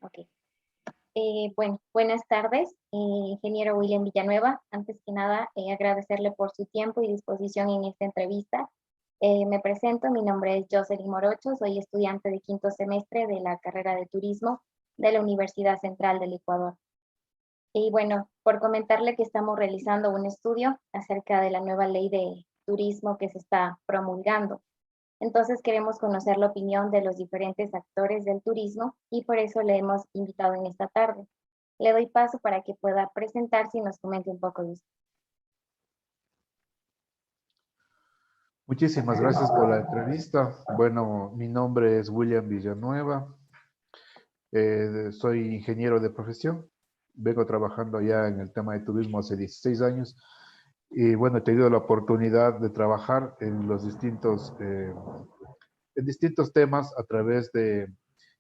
Ok. Bueno, buenas tardes, ingeniero William Villanueva. Antes que nada, agradecerle por su tiempo y disposición en esta entrevista. Me presento, mi nombre es Jocelyn Morocho, soy estudiante de quinto semestre de la carrera de turismo de la Universidad Central del Ecuador. Y bueno, por comentarle que estamos realizando un estudio acerca de la nueva ley de turismo que se está promulgando. Entonces queremos conocer la opinión de los diferentes actores del turismo y por eso le hemos invitado en esta tarde. Le doy paso para que pueda presentarse y nos comente un poco de usted. Muchísimas gracias por la entrevista. Bueno, mi nombre es William Villanueva. Soy ingeniero de profesión. Vengo trabajando ya en el tema de turismo hace 16 años. Y bueno, he tenido la oportunidad de trabajar en distintos temas a través de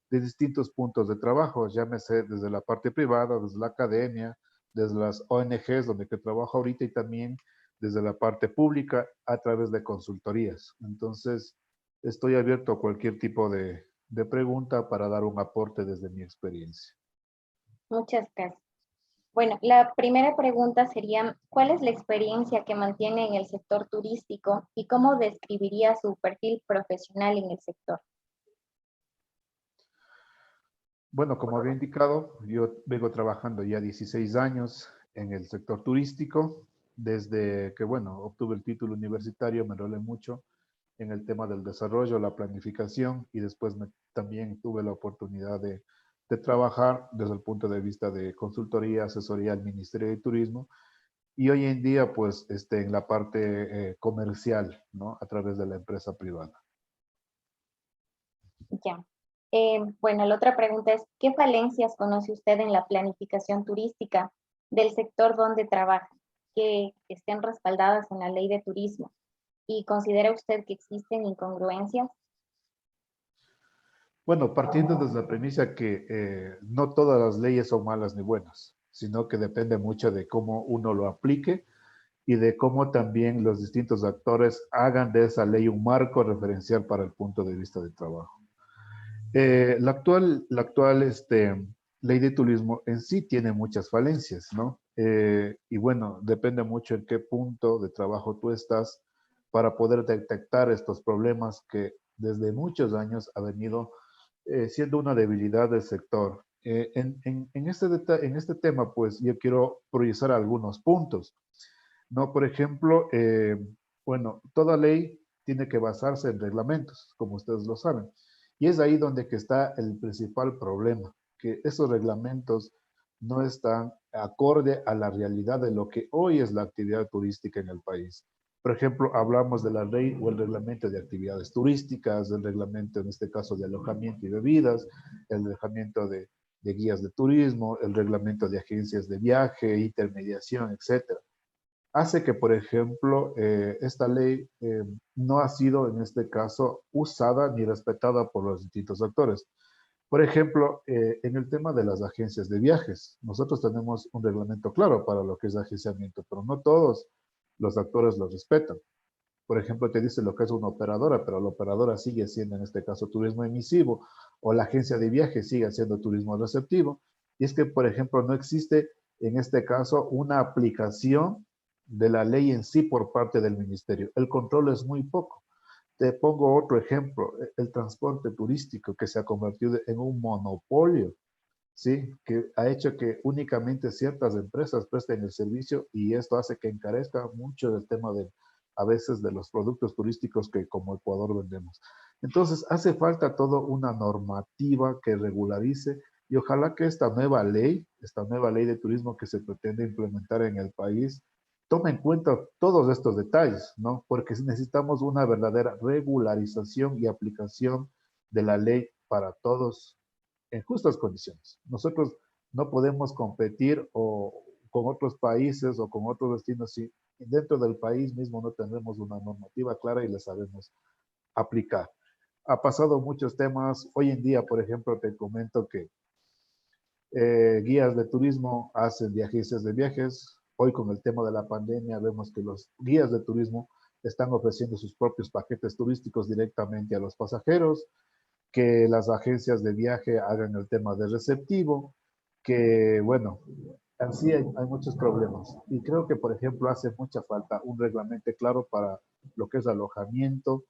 distintos puntos de trabajo, llámese desde la parte privada, desde la academia, desde las ONGs donde que trabajo ahorita y también desde la parte pública a través de consultorías. Entonces, estoy abierto a cualquier tipo de pregunta para dar un aporte desde mi experiencia. Muchas gracias. Bueno, la primera pregunta sería, ¿cuál es la experiencia que mantiene en el sector turístico y cómo describiría su perfil profesional en el sector? Bueno, como había indicado, yo vengo trabajando ya 16 años en el sector turístico. Desde que, bueno, obtuve el título universitario, me enrolé mucho en el tema del desarrollo, la planificación y después también tuve la oportunidad de trabajar desde el punto de vista de consultoría, asesoría al Ministerio de Turismo y hoy en día pues en la parte comercial, ¿no? A través de la empresa privada. Ya. Bueno, la otra pregunta es, ¿qué falencias conoce usted en la planificación turística del sector donde trabaja, que estén respaldadas en la ley de turismo? ¿Y considera usted que existen incongruencias? Bueno, partiendo desde la premisa que no todas las leyes son malas ni buenas, sino que depende mucho de cómo uno lo aplique y de cómo también los distintos actores hagan de esa ley un marco referencial para el punto de vista de trabajo. La actual ley de turismo en sí tiene muchas falencias, ¿no? Y bueno, depende mucho en qué punto de trabajo tú estás para poder detectar estos problemas que desde muchos años ha venido siendo una debilidad del sector. En este tema, pues yo quiero priorizar algunos puntos, ¿no? Por ejemplo, bueno, toda ley tiene que basarse en reglamentos, como ustedes lo saben. Y es ahí donde que está el principal problema, que esos reglamentos no están acorde a la realidad de lo que hoy es la actividad turística en el país. Por ejemplo, hablamos de la ley o el reglamento de actividades turísticas, el reglamento en este caso de alojamiento y bebidas, el reglamento de guías de turismo, el reglamento de agencias de viaje, intermediación, etcétera. Hace que, por ejemplo, esta ley no ha sido en este caso usada ni respetada por los distintos actores. Por ejemplo, en el tema de las agencias de viajes, nosotros tenemos un reglamento claro para lo que es agenciamiento, pero no todos los actores lo respetan. Por ejemplo, te dice lo que es una operadora, pero la operadora sigue siendo en este caso turismo emisivo, o la agencia de viajes sigue siendo turismo receptivo. Y es que, por ejemplo, no existe en este caso una aplicación de la ley en sí por parte del ministerio. El control es muy poco. Te pongo otro ejemplo, el transporte turístico que se ha convertido en un monopolio, ¿sí? Que ha hecho que únicamente ciertas empresas presten el servicio y esto hace que encarezca mucho el tema de, a veces, de los productos turísticos que como Ecuador vendemos. Entonces, hace falta toda una normativa que regularice y ojalá que esta nueva ley de turismo que se pretende implementar en el país, tome en cuenta todos estos detalles, ¿no? Porque necesitamos una verdadera regularización y aplicación de la ley para todos en justas condiciones. Nosotros no podemos competir con otros países o con otros destinos si dentro del país mismo no tenemos una normativa clara y la sabemos aplicar. Ha pasado muchos temas. Hoy en día, por ejemplo, te comento que guías de turismo hacen de agencias de viajes. Hoy con el tema de la pandemia vemos que los guías de turismo están ofreciendo sus propios paquetes turísticos directamente a los pasajeros. que las agencias de viaje hagan el tema de receptivo, que bueno, así hay muchos problemas. Y creo que, por ejemplo, hace mucha falta un reglamento claro para lo que es alojamiento,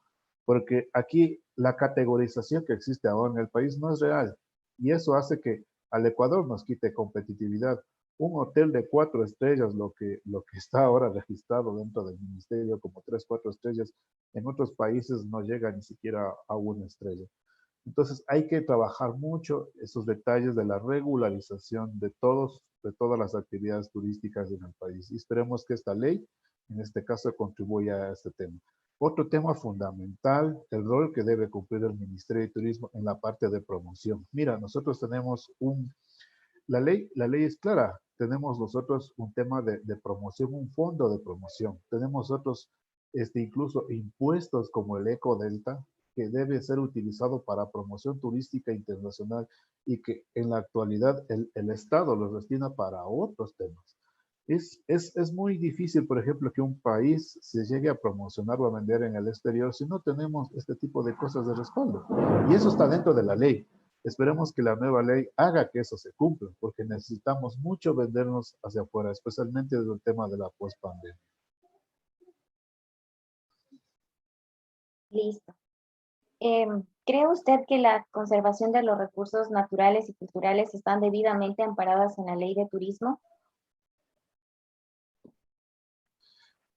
porque aquí la categorización que existe ahora en el país no es real. Y eso hace que al Ecuador nos quite competitividad. Un hotel de 4 estrellas, lo que está ahora registrado dentro del ministerio como 3, 4 estrellas, en otros países no llega ni siquiera a 1 estrella. Entonces hay que trabajar mucho esos detalles de la regularización de todas las actividades turísticas en el país. Y esperemos que esta ley, en este caso, contribuya a este tema. Otro tema fundamental, el rol que debe cumplir el Ministerio de Turismo en la parte de promoción. Mira, nosotros tenemos la ley es clara. Tenemos nosotros un tema de promoción, un fondo de promoción. Tenemos otros, incluso impuestos como el Ecodelta, que debe ser utilizado para promoción turística internacional y que en la actualidad el Estado los destina para otros temas. Es muy difícil, por ejemplo, que un país se llegue a promocionar o a vender en el exterior si no tenemos este tipo de cosas de respaldo. Y eso está dentro de la ley. Esperemos que la nueva ley haga que eso se cumpla, porque necesitamos mucho vendernos hacia afuera, especialmente desde el tema de la pospandemia. Listo. ¿Cree usted que la conservación de los recursos naturales y culturales están debidamente amparadas en la ley de turismo?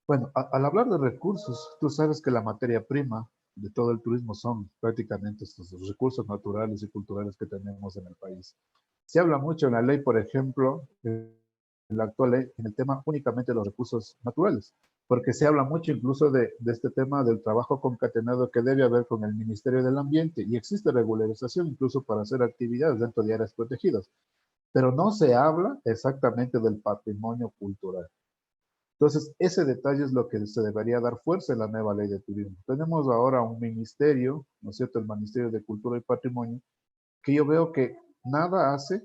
Bueno, al hablar de recursos, tú sabes que la materia prima de todo el turismo son prácticamente estos recursos naturales y culturales que tenemos en el país. Se habla mucho en la ley, por ejemplo, en la actual ley, en el tema únicamente de los recursos naturales, porque se habla mucho incluso de este tema del trabajo concatenado que debe haber con el Ministerio del Ambiente y existe regularización incluso para hacer actividades dentro de áreas protegidas, pero no se habla exactamente del patrimonio cultural. Entonces, ese detalle es lo que se debería dar fuerza en la nueva ley de turismo. Tenemos ahora un ministerio, ¿no es cierto?, el Ministerio de Cultura y Patrimonio, que yo veo que nada hace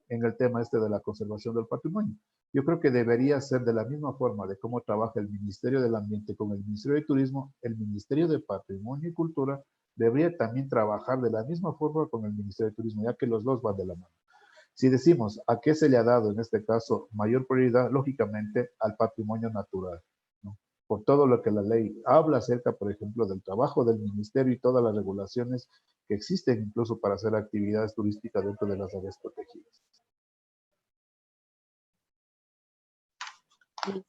en el tema este de la conservación del patrimonio. Yo creo que debería ser de la misma forma de cómo trabaja el Ministerio del Ambiente con el Ministerio de Turismo, el Ministerio de Patrimonio y Cultura debería también trabajar de la misma forma con el Ministerio de Turismo, ya que los dos van de la mano. Si decimos a qué se le ha dado en este caso mayor prioridad, lógicamente al patrimonio natural, ¿no? Por todo lo que la ley habla acerca, por ejemplo, del trabajo del ministerio y todas las regulaciones que existen incluso para hacer actividades turísticas dentro de las áreas protegidas. Listo.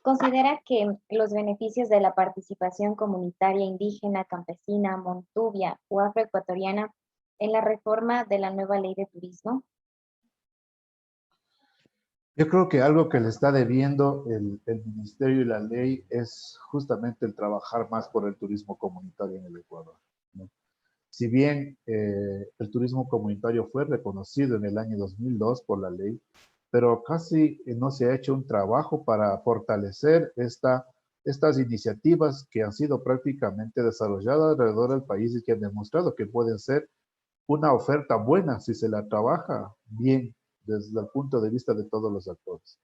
¿Considera que los beneficios de la participación comunitaria indígena, campesina, montuvia o afroecuatoriana en la reforma de la nueva ley de turismo? Yo creo que algo que le está debiendo el ministerio y la ley es justamente el trabajar más por el turismo comunitario en el Ecuador, ¿no? Si bien el turismo comunitario fue reconocido en el año 2002 por la ley, pero casi no se ha hecho un trabajo para fortalecer estas iniciativas que han sido prácticamente desarrolladas alrededor del país y que han demostrado que pueden ser una oferta buena si se la trabaja bien desde el punto de vista de todos los actores.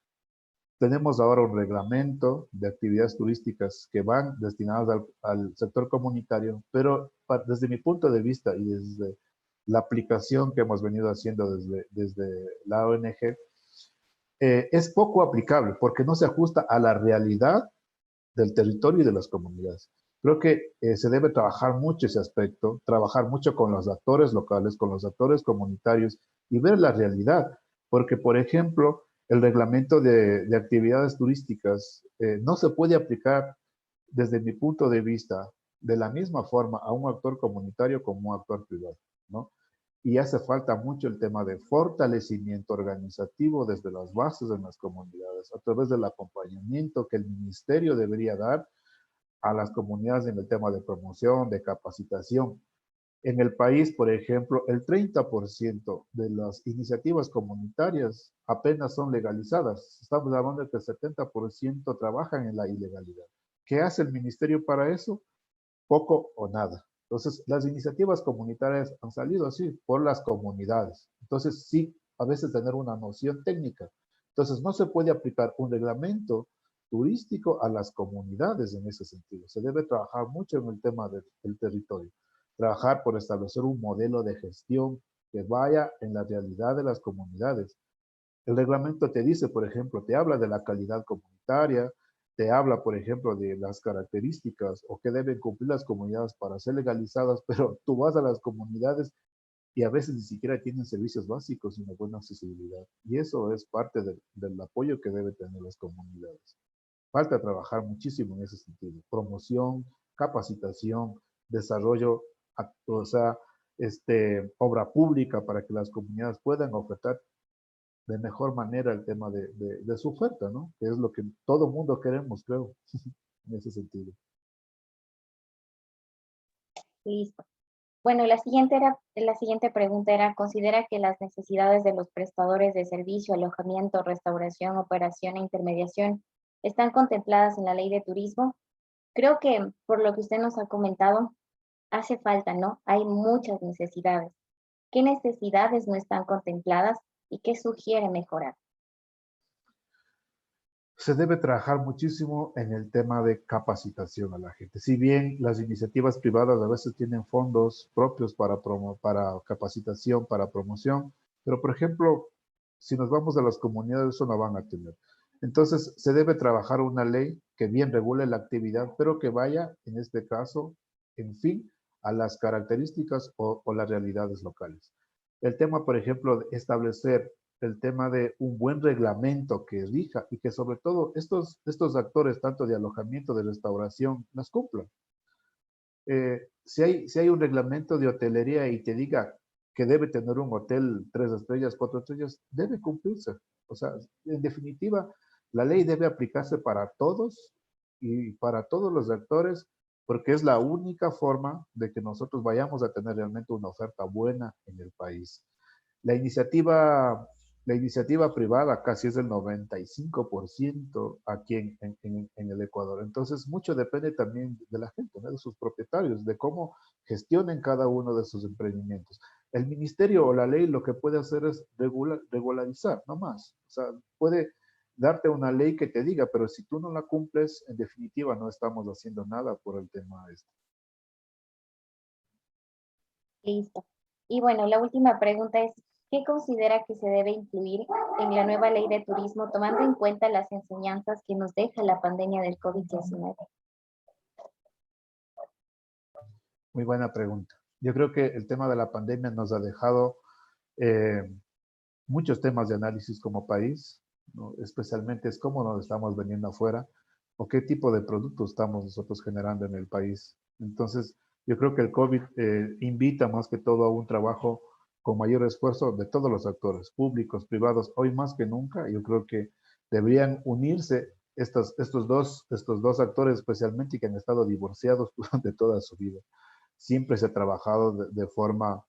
Tenemos ahora un reglamento de actividades turísticas que van destinadas al sector comunitario, pero desde mi punto de vista y desde la aplicación que hemos venido haciendo desde la ONG, es poco aplicable porque no se ajusta a la realidad del territorio y de las comunidades. Creo que se debe trabajar mucho ese aspecto, trabajar mucho con los actores locales, con los actores comunitarios y ver la realidad. Porque, por ejemplo, el reglamento de actividades turísticas no se puede aplicar desde mi punto de vista de la misma forma a un actor comunitario como un actor privado, ¿no? Y hace falta mucho el tema de fortalecimiento organizativo desde las bases en las comunidades, a través del acompañamiento que el ministerio debería dar a las comunidades en el tema de promoción, de capacitación. En el país, por ejemplo, el 30% de las iniciativas comunitarias apenas son legalizadas. Estamos hablando de que el 70% trabajan en la ilegalidad. ¿Qué hace el ministerio para eso? Poco o nada. Entonces, las iniciativas comunitarias han salido así por las comunidades. Entonces, sí, a veces tener una noción técnica. Entonces, no se puede aplicar un reglamento turístico a las comunidades en ese sentido. Se debe trabajar mucho en el tema del territorio. trabajar por establecer un modelo de gestión que vaya en la realidad de las comunidades. El reglamento te dice, por ejemplo, te habla de la calidad comunitaria, te habla, por ejemplo, de las características o que deben cumplir las comunidades para ser legalizadas, pero tú vas a las comunidades y a veces ni siquiera tienen servicios básicos y una buena accesibilidad. Y eso es parte del apoyo que deben tener las comunidades. Falta trabajar muchísimo en ese sentido. Promoción, capacitación, desarrollo, o sea, obra pública para que las comunidades puedan ofertar de mejor manera el tema de su oferta, ¿no? Que es lo que todo mundo queremos, creo, en ese sentido. Listo. Bueno, la siguiente pregunta era, ¿considera que las necesidades de los prestadores de servicio, alojamiento, restauración, operación e intermediación están contempladas en la ley de turismo? Creo que por lo que usted nos ha comentado, hace falta, ¿no? Hay muchas necesidades. ¿Qué necesidades no están contempladas y qué sugiere mejorar? Se debe trabajar muchísimo en el tema de capacitación a la gente. Si bien las iniciativas privadas a veces tienen fondos propios para capacitación, para promoción, pero por ejemplo, si nos vamos a las comunidades, eso no van a tener. Entonces, se debe trabajar una ley que bien regule la actividad, pero que vaya, en este caso, en fin, a las características o las realidades locales. El tema, por ejemplo, de establecer el tema de un buen reglamento que rija y que sobre todo estos actores, tanto de alojamiento, de restauración, las cumplan. Si hay un reglamento de hotelería y te diga que debe tener un hotel 3 estrellas, 4 estrellas, debe cumplirse. O sea, en definitiva, la ley debe aplicarse para todos y para todos los actores, porque es la única forma de que nosotros vayamos a tener realmente una oferta buena en el país. La iniciativa, la iniciativa privada casi es del 95% aquí en el Ecuador. Entonces, mucho depende también de la gente, ¿no? De sus propietarios, de cómo gestionen cada uno de sus emprendimientos. El ministerio o la ley lo que puede hacer es regularizar, no más. O sea, puede darte una ley que te diga, pero si tú no la cumples, en definitiva no estamos haciendo nada por el tema este. Listo. Y bueno, la última pregunta es, ¿qué considera que se debe incluir en la nueva ley de turismo tomando en cuenta las enseñanzas que nos deja la pandemia del COVID-19? Muy buena pregunta. Yo creo que el tema de la pandemia nos ha dejado eh, muchos temas de análisis como país, ¿no? Especialmente es cómo nos estamos vendiendo afuera o qué tipo de productos estamos nosotros generando en el país. Entonces, yo creo que el COVID invita más que todo a un trabajo con mayor esfuerzo de todos los actores, públicos, privados. Hoy más que nunca, yo creo que deberían unirse estos dos actores, especialmente que han estado divorciados durante toda su vida. Siempre se ha trabajado de forma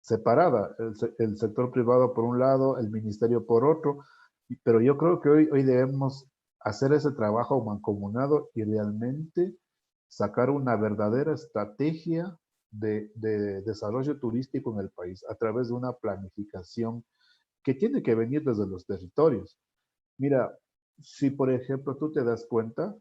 separada, el sector privado por un lado, el ministerio por otro, pero yo creo que hoy debemos hacer ese trabajo mancomunado y realmente sacar una verdadera estrategia de desarrollo turístico en el país a través de una planificación que tiene que venir desde los territorios. Mira, si por ejemplo tú te das cuenta,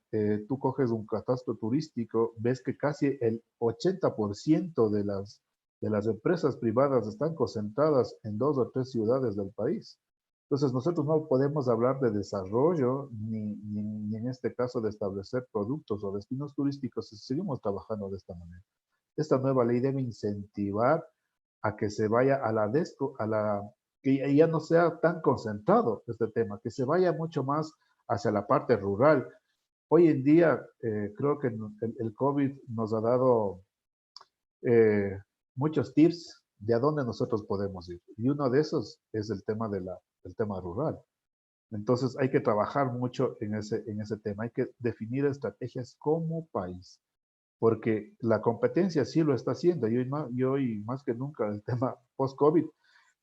tú coges un catastro turístico, ves que casi el 80% de las empresas privadas están concentradas en 2 o 3 ciudades del país. Entonces nosotros no podemos hablar de desarrollo ni en este caso de establecer productos o destinos turísticos si seguimos trabajando de esta manera. Esta nueva ley debe incentivar a que se vaya que ya no sea tan concentrado este tema, que se vaya mucho más hacia la parte rural. Hoy en día creo que el COVID nos ha dado eh, muchos tips de a dónde nosotros podemos ir. Y uno de esos es el tema rural. Entonces hay que trabajar mucho en ese tema. Hay que definir estrategias como país, porque la competencia sí lo está haciendo. Y hoy más que nunca el tema post-COVID,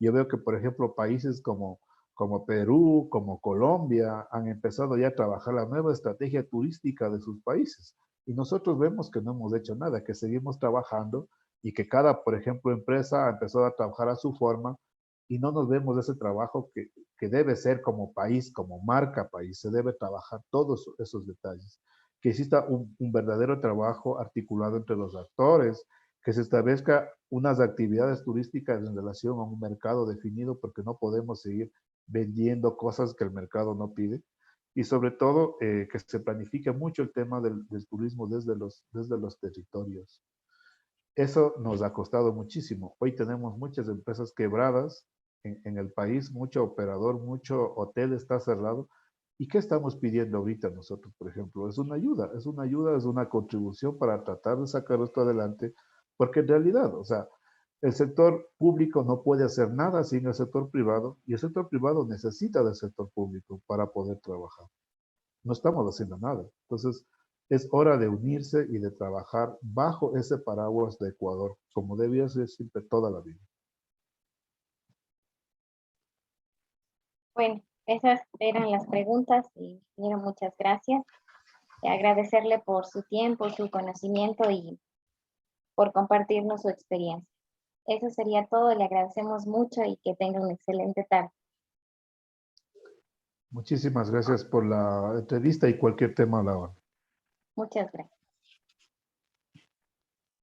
yo veo que, por ejemplo, países como Perú, como Colombia, han empezado ya a trabajar la nueva estrategia turística de sus países. Y nosotros vemos que no hemos hecho nada, que seguimos trabajando y que cada, por ejemplo, empresa ha empezado a trabajar a su forma y no nos vemos ese trabajo que debe ser como país, como marca país. Se debe trabajar todos esos detalles, que exista un verdadero trabajo articulado entre los actores, que se establezca unas actividades turísticas en relación a un mercado definido, porque no podemos seguir vendiendo cosas que el mercado no pide. Y sobre todo, que se planifique mucho el tema del turismo desde los territorios. Eso nos ha costado muchísimo. Hoy tenemos muchas empresas quebradas en el país, mucho operador, mucho hotel está cerrado. ¿Y qué estamos pidiendo ahorita nosotros, por ejemplo? Es una contribución para tratar de sacar esto adelante, porque en realidad, o sea, el sector público no puede hacer nada sin el sector privado y el sector privado necesita del sector público para poder trabajar. No estamos haciendo nada. Entonces, es hora de unirse y de trabajar bajo ese paraguas de Ecuador, como debía ser siempre toda la vida. Bueno, esas eran las preguntas y ingeniero, muchas gracias. Agradecerle por su tiempo, su conocimiento y por compartirnos su experiencia. Eso sería todo, le agradecemos mucho y que tenga una excelente tarde. Muchísimas gracias por la entrevista y cualquier tema a la hora. Muchas gracias.